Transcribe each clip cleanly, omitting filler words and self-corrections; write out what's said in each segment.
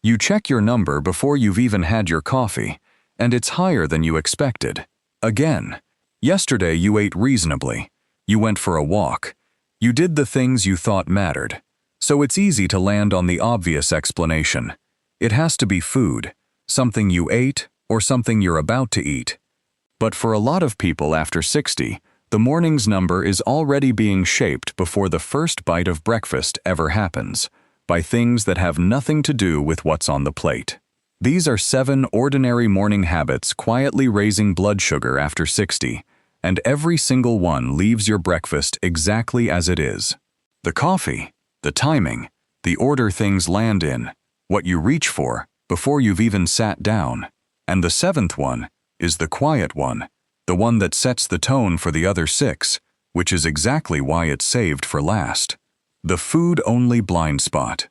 You check your number before you've even had your coffee, and it's higher than you expected. Again, yesterday you ate reasonably. You went for a walk. You did the things you thought mattered. So it's easy to land on the obvious explanation. It has to be food, something you ate or something you're about to eat. But for a lot of people after 60, the morning's number is already being shaped before the first bite of breakfast ever happens, by things that have nothing to do with what's on the plate. These are 7 ordinary morning habits quietly raising blood sugar after 60, and every single one leaves your breakfast exactly as it is. The coffee, the timing, the order things land in, what you reach for before you've even sat down. And the 7th one is the quiet one, the one that sets the tone for the other 6, which is exactly why it's saved for last. The food-only blind spot.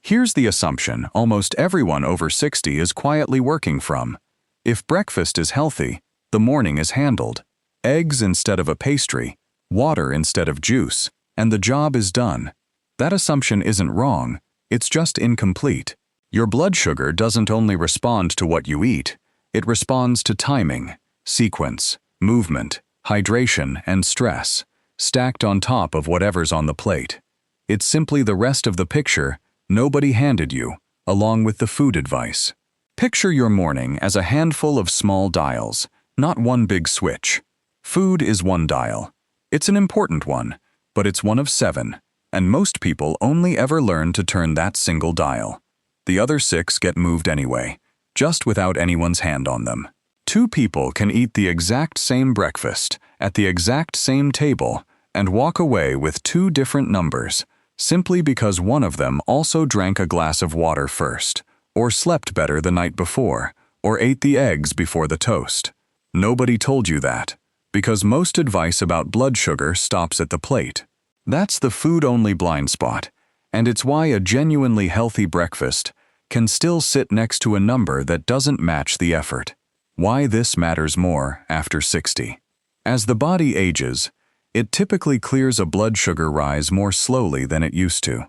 Here's the assumption almost everyone over 60 is quietly working from. If breakfast is healthy, the morning is handled. Eggs instead of a pastry, water instead of juice, and the job is done. That assumption isn't wrong, it's just incomplete. Your blood sugar doesn't only respond to what you eat, it responds to timing, sequence, movement, hydration, and stress, stacked on top of whatever's on the plate. It's simply the rest of the picture nobody handed you, along with the food advice. Picture your morning as a handful of small dials, not one big switch. Food is one dial. It's an important one, but it's one of 7, and most people only ever learn to turn that single dial. The other 6 get moved anyway, just without anyone's hand on them. 2 people can eat the exact same breakfast, at the exact same table, and walk away with 2 different numbers, simply because one of them also drank a glass of water first, or slept better the night before, or ate the eggs before the toast. Nobody told you that, because most advice about blood sugar stops at the plate. That's the food-only blind spot, and it's why a genuinely healthy breakfast can still sit next to a number that doesn't match the effort. Why this matters more after 60. As the body ages, it typically clears a blood sugar rise more slowly than it used to.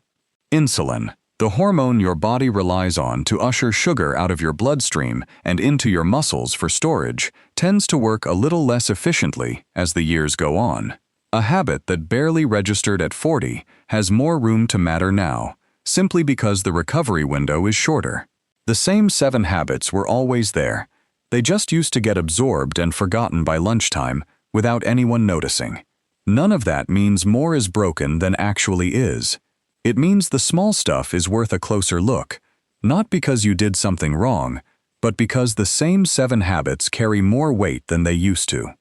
Insulin, the hormone your body relies on to usher sugar out of your bloodstream and into your muscles for storage, tends to work a little less efficiently as the years go on. A habit that barely registered at 40 has more room to matter now, simply because the recovery window is shorter. The same 7 habits were always there. They just used to get absorbed and forgotten by lunchtime without anyone noticing. None of that means more is broken than actually is. It means the small stuff is worth a closer look, not because you did something wrong, but because the same 7 habits carry more weight than they used to.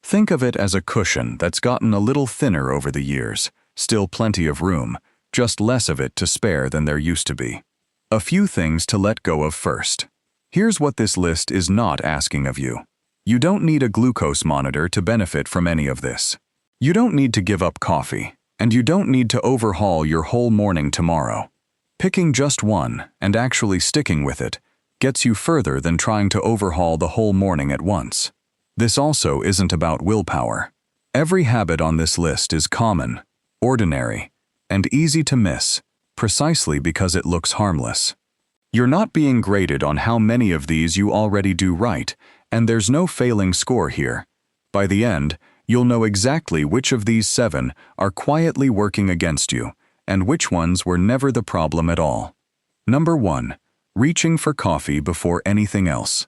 Think of it as a cushion that's gotten a little thinner over the years, still plenty of room, just less of it to spare than there used to be. A few things to let go of first. Here's what this list is not asking of you. You don't need a glucose monitor to benefit from any of this. You don't need to give up coffee, and you don't need to overhaul your whole morning tomorrow. Picking just one and actually sticking with it gets you further than trying to overhaul the whole morning at once. This also isn't about willpower. Every habit on this list is common, ordinary, and easy to miss, precisely because it looks harmless. You're not being graded on how many of these you already do right, and there's no failing score here. By the end, you'll know exactly which of these 7 are quietly working against you, and which ones were never the problem at all. Number 1. Reaching for coffee before anything else.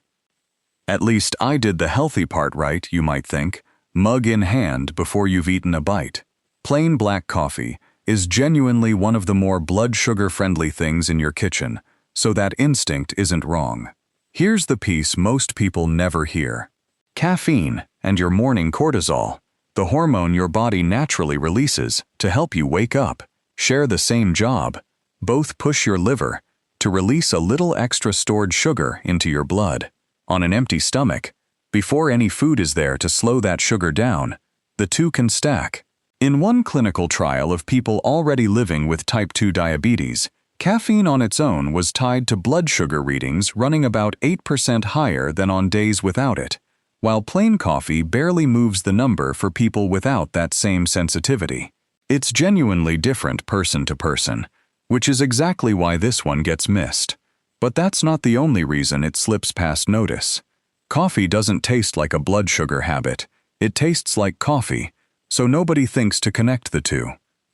At least I did the healthy part right, you might think, mug in hand before you've eaten a bite. Plain black coffee is genuinely one of the more blood sugar-friendly things in your kitchen, so that instinct isn't wrong. Here's the piece most people never hear. Caffeine and your morning cortisol, the hormone your body naturally releases to help you wake up, share the same job. Both push your liver to release a little extra stored sugar into your blood. On an empty stomach, before any food is there to slow that sugar down, the 2 can stack. In one clinical trial of people already living with type 2 diabetes, caffeine on its own was tied to blood sugar readings running about 8% higher than on days without it, while plain coffee barely moves the number for people without that same sensitivity. It's genuinely different person to person, which is exactly why this one gets missed. But that's not the only reason it slips past notice. Coffee doesn't taste like a blood sugar habit. It tastes like coffee, so nobody thinks to connect the two.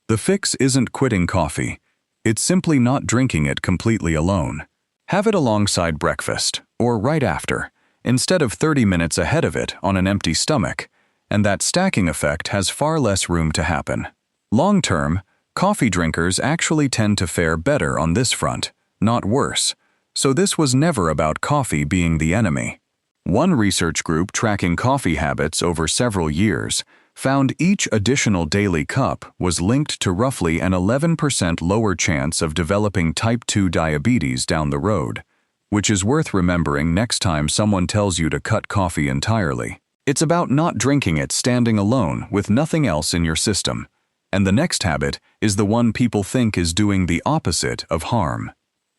The fix isn't quitting coffee. It's simply not drinking it completely alone. Have it alongside breakfast, or right after, instead of 30 minutes ahead of it on an empty stomach, and that stacking effect has far less room to happen. Long-term, coffee drinkers actually tend to fare better on this front, not worse, so this was never about coffee being the enemy. One research group tracking coffee habits over several years found each additional daily cup was linked to roughly an 11% lower chance of developing type 2 diabetes down the road, which is worth remembering next time someone tells you to cut coffee entirely. It's about not drinking it standing alone with nothing else in your system. And the next habit is the one people think is doing the opposite of harm.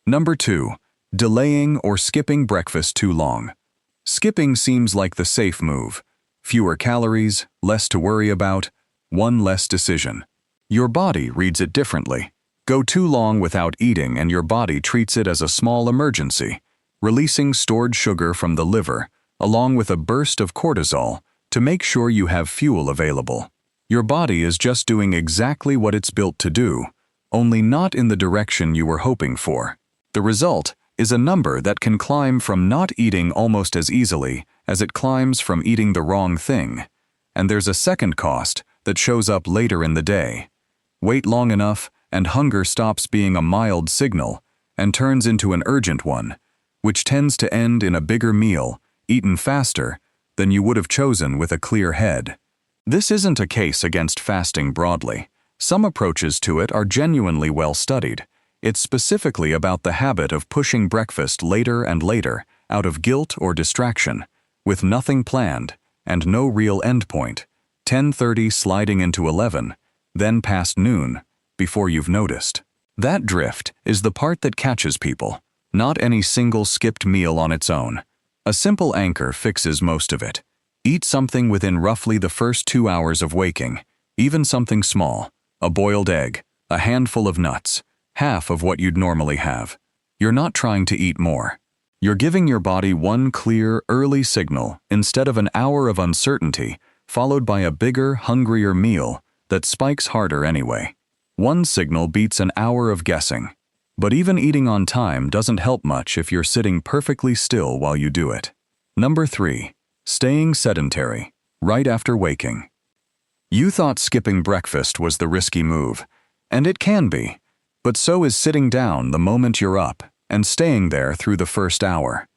Number 2, delaying or skipping breakfast too long. Skipping seems like the safe move. Fewer calories, less to worry about, one less decision. Your body reads it differently. Go too long without eating and your body treats it as a small emergency, releasing stored sugar from the liver, along with a burst of cortisol, to make sure you have fuel available. Your body is just doing exactly what it's built to do, only not in the direction you were hoping for. The result is a number that can climb from not eating almost as easily as it climbs from eating the wrong thing. And there's a second cost that shows up later in the day. Wait long enough and hunger stops being a mild signal and turns into an urgent one, which tends to end in a bigger meal, eaten faster than you would have chosen with a clear head. This isn't a case against fasting broadly. Some approaches to it are genuinely well studied. It's specifically about the habit of pushing breakfast later and later out of guilt or distraction, with nothing planned and no real endpoint, 10:30 sliding into 11, then past noon, before you've noticed. That drift is the part that catches people, not any single skipped meal on its own. A simple anchor fixes most of it. Eat something within roughly the first 2 hours of waking, even something small, a boiled egg, a handful of nuts, half of what you'd normally have. You're not trying to eat more. You're giving your body one clear, early signal instead of an hour of uncertainty, followed by a bigger, hungrier meal that spikes harder anyway. One signal beats an hour of guessing. But even eating on time doesn't help much if you're sitting perfectly still while you do it. Number 3, staying sedentary, right after waking. You thought skipping breakfast was the risky move, and it can be, but so is sitting down the moment you're up and staying there through the first hour.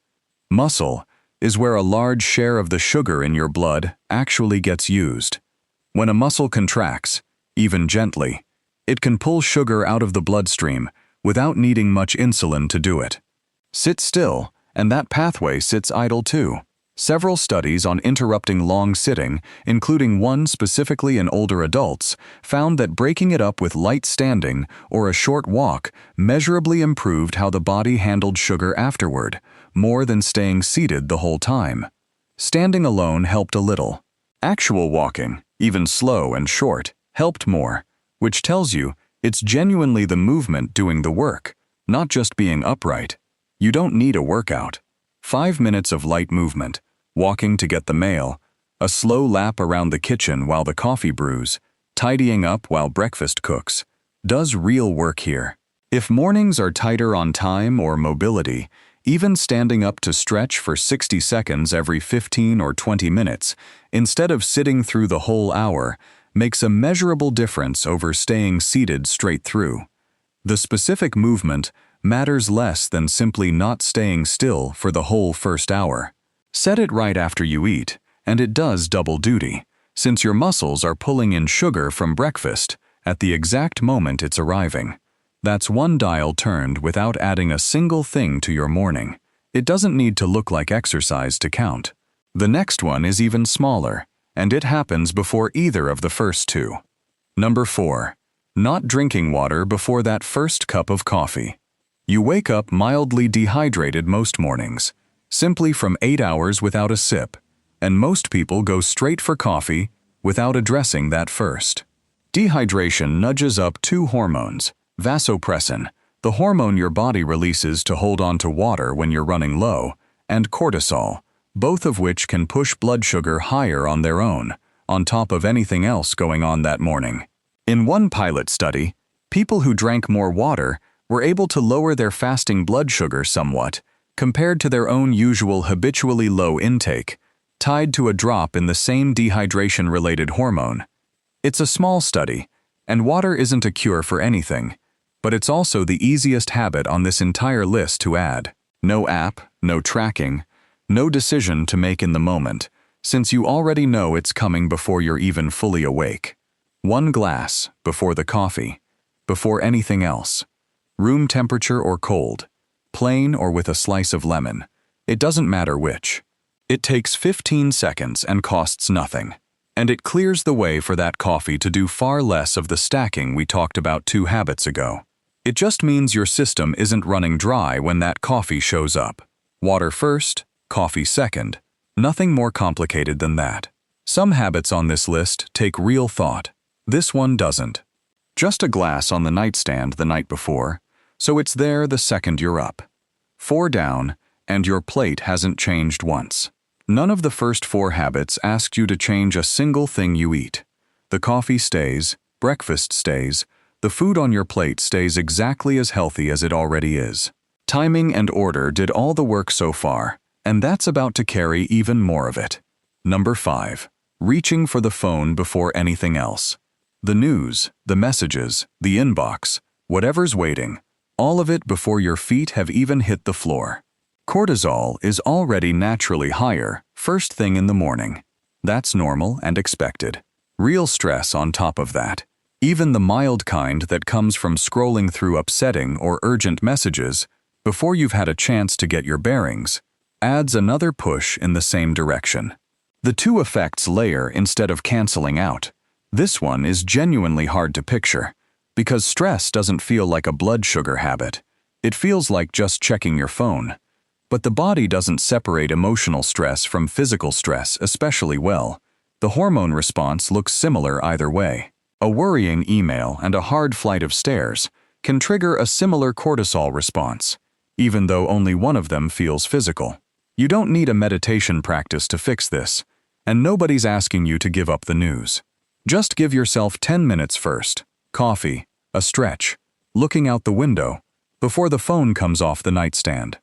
Muscle is where a large share of the sugar in your blood actually gets used. When a muscle contracts, even gently, it can pull sugar out of the bloodstream without needing much insulin to do it. Sit still, and that pathway sits idle too. Several studies on interrupting long sitting, including one specifically in older adults, found that breaking it up with light standing or a short walk measurably improved how the body handled sugar afterward, more than staying seated the whole time. Standing alone helped a little. Actual walking, even slow and short, helped more, which tells you it's genuinely the movement doing the work, not just being upright. You don't need a workout. 5 minutes of light movement, walking to get the mail, a slow lap around the kitchen while the coffee brews, tidying up while breakfast cooks, does real work here. If mornings are tighter on time or mobility, even standing up to stretch for 60 seconds every 15 or 20 minutes, instead of sitting through the whole hour, makes a measurable difference over staying seated straight through. The specific movement matters less than simply not staying still for the whole first hour. Set it right after you eat, and it does double duty, since your muscles are pulling in sugar from breakfast at the exact moment it's arriving. That's one dial turned without adding a single thing to your morning. It doesn't need to look like exercise to count. The next one is even smaller, and it happens before either of the first two. Number 4, not drinking water before that first cup of coffee. You wake up mildly dehydrated most mornings, simply from 8 hours without a sip, and most people go straight for coffee without addressing that first. Dehydration nudges up 2 hormones, vasopressin, the hormone your body releases to hold on to water when you're running low, and cortisol, both of which can push blood sugar higher on their own, on top of anything else going on that morning. In one pilot study, people who drank more water were able to lower their fasting blood sugar somewhat, compared to their own usual habitually low intake, tied to a drop in the same dehydration-related hormone. It's a small study, and water isn't a cure for anything, but it's also the easiest habit on this entire list to add. No app, no tracking, no decision to make in the moment, since you already know it's coming before you're even fully awake. One glass, before the coffee, before anything else. Room temperature or cold, plain or with a slice of lemon. It doesn't matter which. It takes 15 seconds and costs nothing. And it clears the way for that coffee to do far less of the stacking we talked about 2 habits ago. It just means your system isn't running dry when that coffee shows up. Water first, coffee second. Nothing more complicated than that. Some habits on this list take real thought. This one doesn't. Just a glass on the nightstand the night before, so it's there the second you're up. 4 down, and your plate hasn't changed once. None of the first 4 habits asked you to change a single thing you eat. The coffee stays, breakfast stays, the food on your plate stays exactly as healthy as it already is. Timing and order did all the work so far, and that's about to carry even more of it. Number 5. Reaching for the phone before anything else. The news, the messages, the inbox, whatever's waiting, all of it before your feet have even hit the floor. Cortisol is already naturally higher first thing in the morning. That's normal and expected. Real stress on top of that, even the mild kind that comes from scrolling through upsetting or urgent messages before you've had a chance to get your bearings, adds another push in the same direction. The 2 effects layer instead of canceling out. This one is genuinely hard to picture, because stress doesn't feel like a blood sugar habit. It feels like just checking your phone. But the body doesn't separate emotional stress from physical stress especially well. The hormone response looks similar either way. A worrying email and a hard flight of stairs can trigger a similar cortisol response, even though only one of them feels physical. You don't need a meditation practice to fix this, and nobody's asking you to give up the news. Just give yourself 10 minutes first, coffee, a stretch, looking out the window, before the phone comes off the nightstand.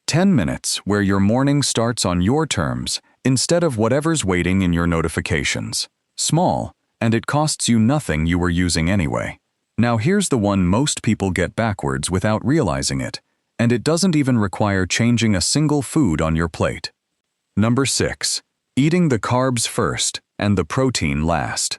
10 minutes where your morning starts on your terms instead of whatever's waiting in your notifications. Small, and it costs you nothing you were using anyway. Now here's the one most people get backwards without realizing it, and it doesn't even require changing a single food on your plate. Number 6. Eating the carbs first and the protein last.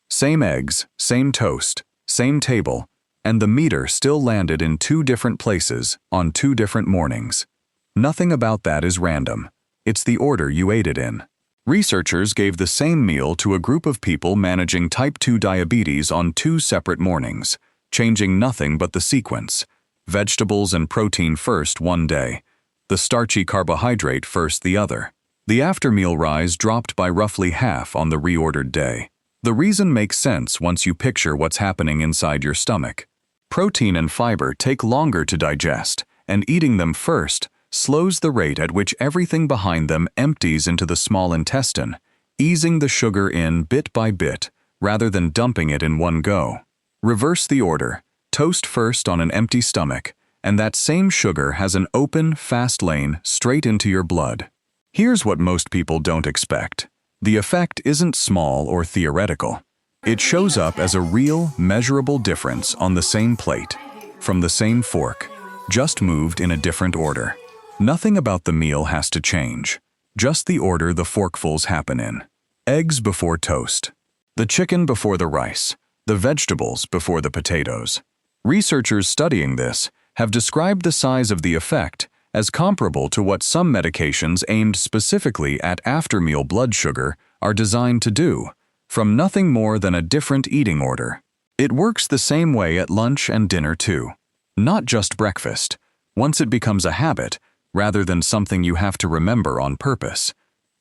Same eggs, same toast, same table, and the meter still landed in 2 different places on 2 different mornings. Nothing about that is random. It's the order you ate it in. Researchers gave the same meal to a group of people managing type 2 diabetes on 2 separate mornings, changing nothing but the sequence. Vegetables and protein first one day, the starchy carbohydrate first the other. The after-meal rise dropped by roughly half on the reordered day. The reason makes sense once you picture what's happening inside your stomach. Protein and fiber take longer to digest, and eating them first slows the rate at which everything behind them empties into the small intestine, easing the sugar in bit by bit rather than dumping it in one go. Reverse the order. Toast first on an empty stomach, and that same sugar has an open, fast lane straight into your blood. Here's what most people don't expect. The effect isn't small or theoretical. It shows up as a real, measurable difference on the same plate, from the same fork, just moved in a different order. Nothing about the meal has to change, just the order the forkfuls happen in. Eggs before toast, the chicken before the rice, the vegetables before the potatoes. Researchers studying this have described the size of the effect as comparable to what some medications aimed specifically at after-meal blood sugar are designed to do, from nothing more than a different eating order. It works the same way at lunch and dinner too. Not just breakfast. Once it becomes a habit, rather than something you have to remember on purpose.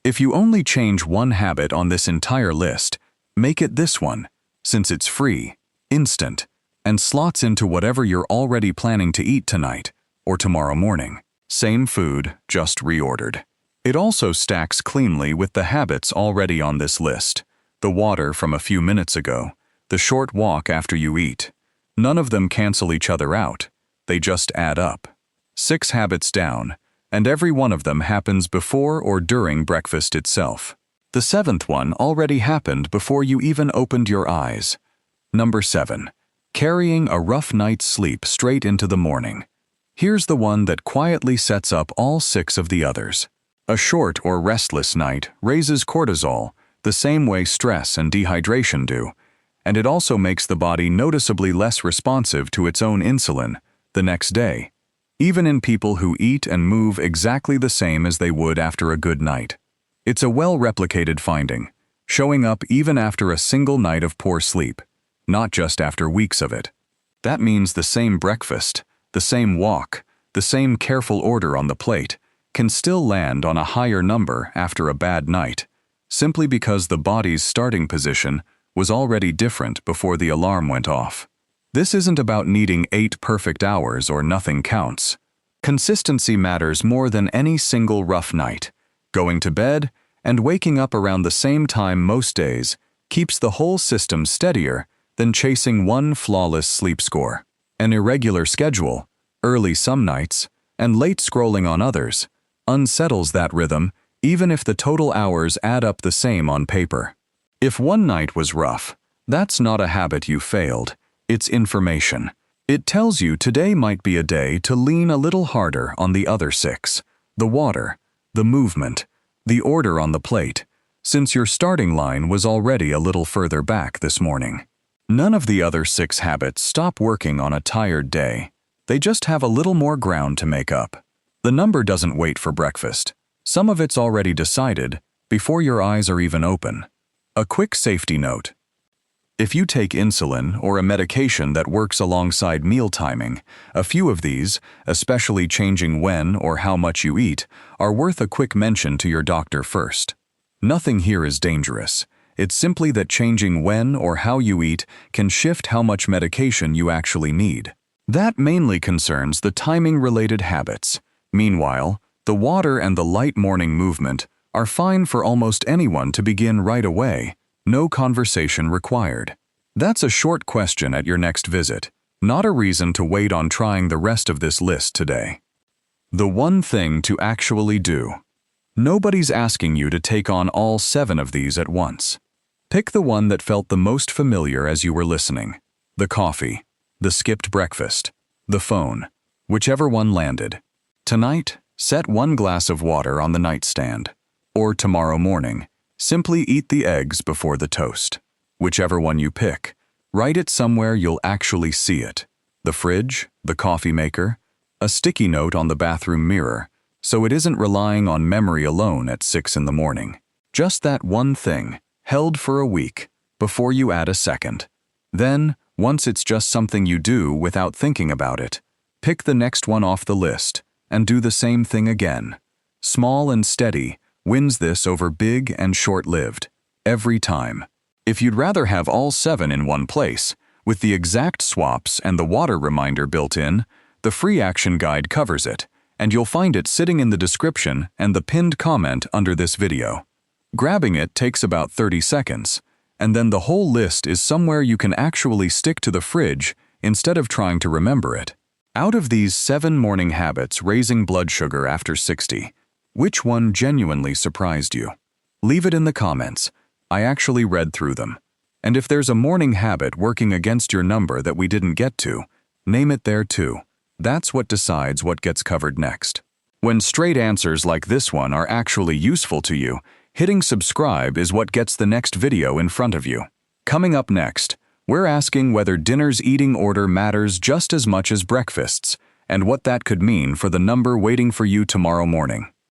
If you only change one habit on this entire list, make it this one, since it's free, instant, and slots into whatever you're already planning to eat tonight or tomorrow morning. Same food, just reordered. It also stacks cleanly with the habits already on this list. The water from a few minutes ago, the short walk after you eat. None of them cancel each other out. They just add up. 6 habits down, and every one of them happens before or during breakfast itself. The 7th one already happened before you even opened your eyes. Number 7. Carrying a rough night's sleep straight into the morning. Here's the one that quietly sets up all 6 of the others. A short or restless night raises cortisol, the same way stress and dehydration do, and it also makes the body noticeably less responsive to its own insulin the next day, even in people who eat and move exactly the same as they would after a good night. It's a well-replicated finding, showing up even after a single night of poor sleep, not just after weeks of it. That means the same breakfast, the same walk, the same careful order on the plate can still land on a higher number after a bad night, simply because the body's starting position was already different before the alarm went off. This isn't about needing 8 perfect hours or nothing counts. Consistency matters more than any single rough night. Going to bed and waking up around the same time most days keeps the whole system steadier than chasing one flawless sleep score. An irregular schedule, early some nights, and late scrolling on others, unsettles that rhythm even if the total hours add up the same on paper. If one night was rough, that's not a habit you failed, it's information. It tells you today might be a day to lean a little harder on the other 6, the water, the movement, the order on the plate, since your starting line was already a little further back this morning. None of the other 6 habits stop working on a tired day. They just have a little more ground to make up. The number doesn't wait for breakfast. Some of it's already decided before your eyes are even open. A quick safety note. If you take insulin or a medication that works alongside meal timing, a few of these, especially changing when or how much you eat, are worth a quick mention to your doctor first. Nothing here is dangerous. It's simply that changing when or how you eat can shift how much medication you actually need. That mainly concerns the timing-related habits. Meanwhile, the water and the light morning movement are fine for almost anyone to begin right away, no conversation required. That's a short question at your next visit, not a reason to wait on trying the rest of this list today. The one thing to actually do. Nobody's asking you to take on all 7 of these at once. Pick the one that felt the most familiar as you were listening. The coffee, the skipped breakfast, the phone, whichever one landed. Tonight, set 1 glass of water on the nightstand. Or tomorrow morning, simply eat the eggs before the toast. Whichever one you pick, write it somewhere you'll actually see it. The fridge, the coffee maker, a sticky note on the bathroom mirror, so it isn't relying on memory alone at 6 in the morning. Just that one thing, held for a week, before you add a second. Then, once it's just something you do without thinking about it, pick the next one off the list and do the same thing again. Small and steady wins this over big and short-lived, every time. If you'd rather have all 7 in one place, with the exact swaps and the water reminder built in, the free action guide covers it, and you'll find it sitting in the description and the pinned comment under this video. Grabbing it takes about 30 seconds, and then the whole list is somewhere you can actually stick to the fridge instead of trying to remember it. Out of these 7 morning habits raising blood sugar after 60, which one genuinely surprised you? Leave it in the comments. I actually read through them. And if there's a morning habit working against your number that we didn't get to, name it there too. That's what decides what gets covered next. When straight answers like this one are actually useful to you, hitting subscribe is what gets the next video in front of you. Coming up next, we're asking whether dinner's eating order matters just as much as breakfast's, and what that could mean for the number waiting for you tomorrow morning.